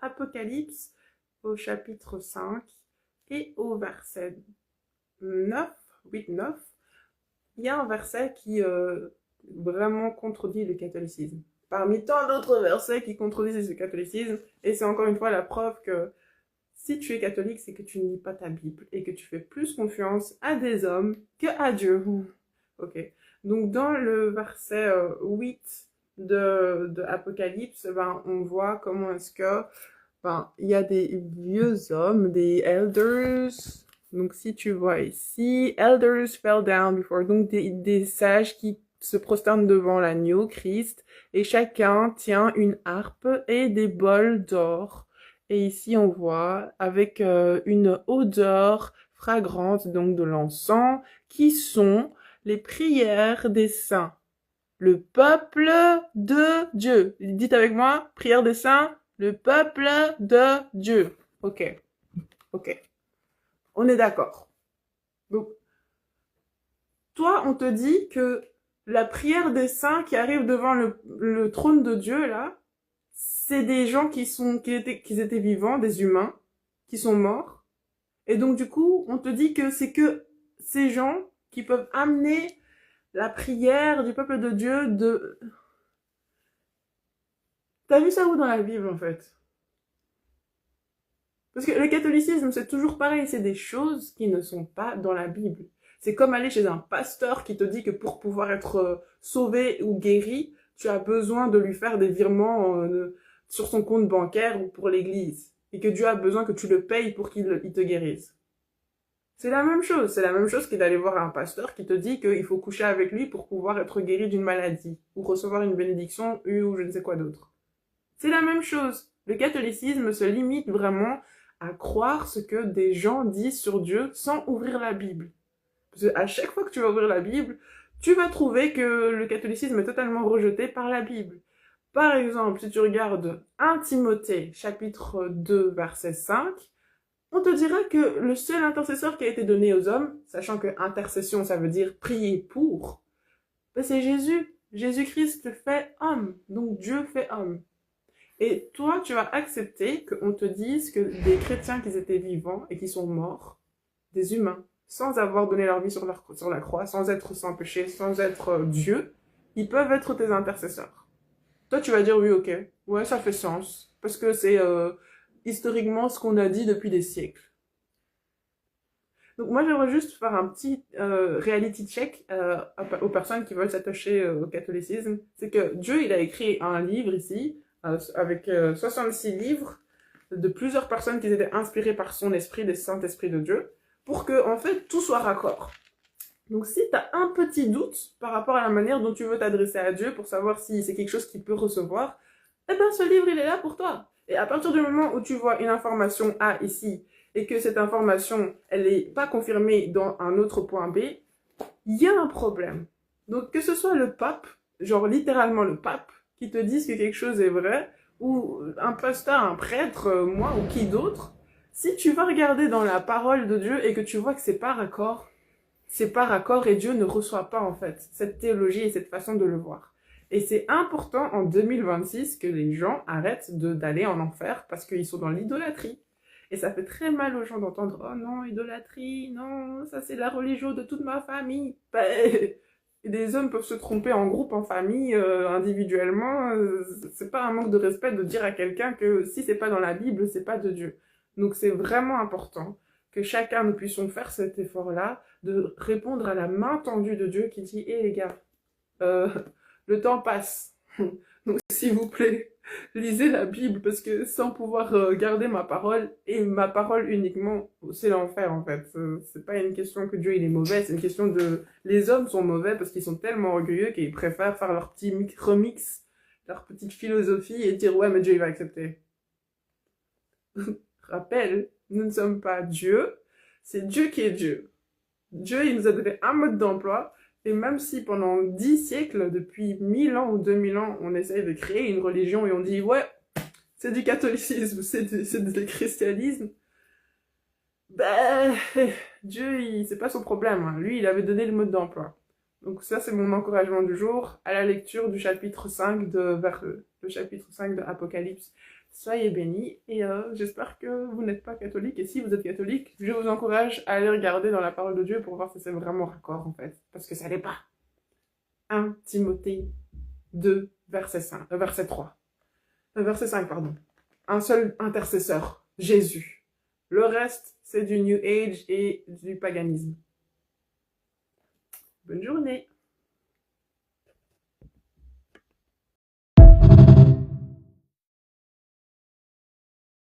Apocalypse au chapitre 5 et au verset 9, 8-9, il y a un verset qui vraiment contredit le catholicisme. Parmi tant d'autres versets qui contredisent le catholicisme, et c'est encore une fois la preuve que si tu es catholique, c'est que tu ne lis pas ta Bible et que tu fais plus confiance à des hommes que à Dieu. Ok. Donc dans le verset 8 de Apocalypse, ben, on voit comment est-ce que il y a des vieux hommes, des elders. Donc si tu vois ici, elders fell down before, donc des sages qui se prosternent devant l'agneau, Christ, et chacun tient une harpe et des bols d'or. Et ici on voit avec une odeur fragrante, donc de l'encens, qui sont les prières des saints. Le peuple de Dieu. Dites avec moi, prière des saints, le peuple de Dieu. Ok. Ok. On est d'accord. Donc, toi, on te dit que la prière des saints qui arrivent devant le trône de Dieu, là, c'est des gens qui étaient vivants, des humains, qui sont morts. Et donc, du coup, on te dit que c'est que ces gens qui peuvent amener la prière du peuple de Dieu de... T'as vu ça où dans la Bible, en fait? Parce que le catholicisme, c'est toujours pareil, c'est des choses qui ne sont pas dans la Bible. C'est comme aller chez un pasteur qui te dit que pour pouvoir être sauvé ou guéri, tu as besoin de lui faire des virements sur son compte bancaire ou pour l'église. Et que Dieu a besoin que tu le payes pour qu'il te guérisse. C'est la même chose. C'est la même chose que d'aller voir un pasteur qui te dit qu'il faut coucher avec lui pour pouvoir être guéri d'une maladie ou recevoir une bénédiction ou je ne sais quoi d'autre. C'est la même chose. Le catholicisme se limite vraiment à croire ce que des gens disent sur Dieu sans ouvrir la Bible. Parce qu'à chaque fois que tu vas ouvrir la Bible, tu vas trouver que le catholicisme est totalement rejeté par la Bible. Par exemple, si tu regardes 1 Timothée, chapitre 2, verset 5, on te dira que le seul intercesseur qui a été donné aux hommes, sachant que intercession, ça veut dire prier pour, ben c'est Jésus. Jésus-Christ fait homme, donc Dieu fait homme. Et toi, tu vas accepter qu'on te dise que des chrétiens qui étaient vivants et qui sont morts, des humains, sans avoir donné leur vie sur la croix, sans être sans péché, sans être Dieu, ils peuvent être tes intercesseurs. Toi, tu vas dire oui, ok, ouais, ça fait sens, parce que c'est historiquement ce qu'on a dit depuis des siècles. Donc moi, j'aimerais juste faire un petit reality check aux personnes qui veulent s'attacher au catholicisme. C'est que Dieu, il a écrit un livre ici, avec 66 livres de plusieurs personnes qui étaient inspirées par son esprit, des Saint-Esprit de Dieu, pour que, en fait, tout soit raccord. Donc, si tu as un petit doute par rapport à la manière dont tu veux t'adresser à Dieu pour savoir si c'est quelque chose qu'il peut recevoir, eh ben, ce livre, il est là pour toi. Et à partir du moment où tu vois une information A ici, et que cette information, elle n'est pas confirmée dans un autre point B, il y a un problème. Donc, que ce soit le pape, genre littéralement le pape, qui te dise que quelque chose est vrai, ou un pasteur, un prêtre, moi ou qui d'autre, si tu vas regarder dans la parole de Dieu et que tu vois que c'est pas raccord et Dieu ne reçoit pas en fait cette théologie et cette façon de le voir. Et c'est important en 2026 que les gens arrêtent d'aller en enfer parce qu'ils sont dans l'idolâtrie. Et ça fait très mal aux gens d'entendre « Oh non, idolâtrie, non, ça c'est la religion de toute ma famille. » Des hommes peuvent se tromper en groupe, en famille, individuellement. C'est pas un manque de respect de dire à quelqu'un que si c'est pas dans la Bible, c'est pas de Dieu. Donc c'est vraiment important que chacun nous puissions faire cet effort-là, de répondre à la main tendue de Dieu qui dit « Hé les gars, le temps passe. Donc s'il vous plaît, lisez la Bible parce que sans pouvoir garder ma parole et ma parole uniquement, c'est l'enfer en fait. C'est pas une question que Dieu il est mauvais, c'est une question de les hommes sont mauvais parce qu'ils sont tellement orgueilleux qu'ils préfèrent faire leur petit remix, leur petite philosophie et dire ouais mais Dieu il va accepter. Rappel, nous ne sommes pas Dieu, c'est Dieu qui est Dieu. Dieu il nous a donné un mode d'emploi. Et même si pendant 10 siècles, depuis 1000 ans ou 2000 ans, on essaye de créer une religion et on dit « Ouais, c'est du catholicisme, c'est du christianisme », ben, Dieu, c'est pas son problème. Hein. Lui, il avait donné le mode d'emploi. Donc ça, c'est mon encouragement du jour à la lecture du chapitre 5 le chapitre 5 de Apocalypse. Soyez bénis et j'espère que vous n'êtes pas catholique. Et si vous êtes catholique, je vous encourage à aller regarder dans la parole de Dieu pour voir si c'est vraiment raccord en fait. Parce que ça l'est pas. 1 Timothée 2, verset 3. Verset 5, pardon. Un seul intercesseur, Jésus. Le reste, c'est du New Age et du paganisme. Bonne journée.